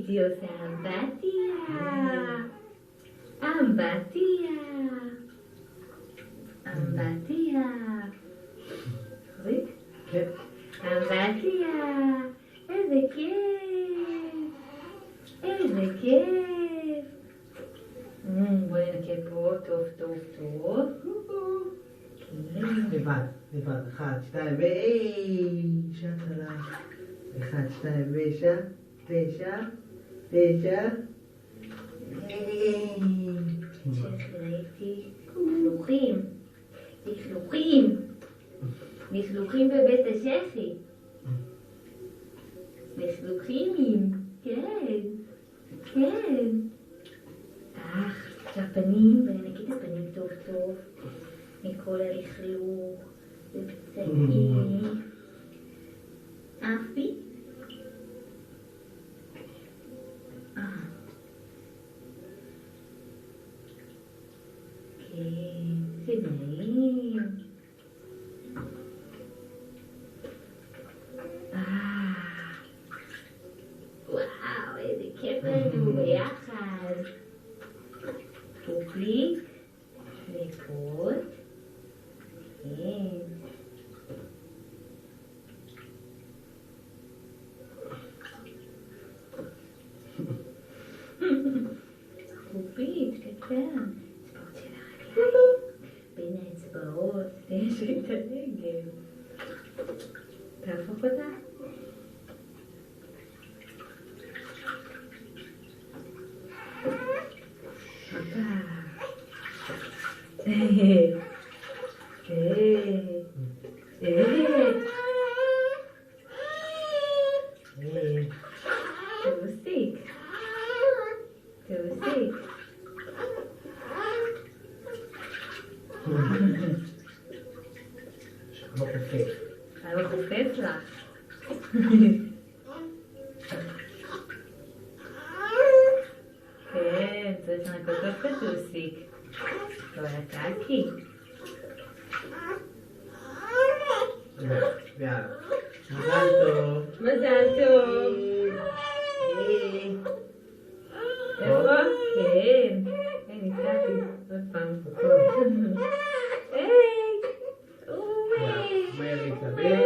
הייתי עושה אמבטיה. אמבטיה. אמבטיה. חזיק? כן. אמבטיה. איזה כיף. איזה כיף. בואי ננקה פה טוב טוב טוב. לבד, לבד. 1, 2, ואישה קלה. 1, 2, ואישה. 9. ראיתי לכלוכים. לכלוכים. לכלוכים בבית השפי. לכלוכים. כן. כן. עכשיו פנים, ונגיד את הפנים טוב טוב. מכל הלכלוך. ובצעים. אפי. זה נעים. וואו, איזה כיף לנו ביחד. פופיק, לקות. כן. פופיק, קטן. בין האצבעות, יש לי את הרגל. תהפוך אותה. הופה. תוסיק. תוסיק. לא חופף. לא חופף לך. כן, צריך לנקות טוב כתוסיק. לא היה קקי. יאללה. מזל טוב. מזל טוב. איפה? כן. נתקעתי. עוד פעם. היי. מהר להתלבש.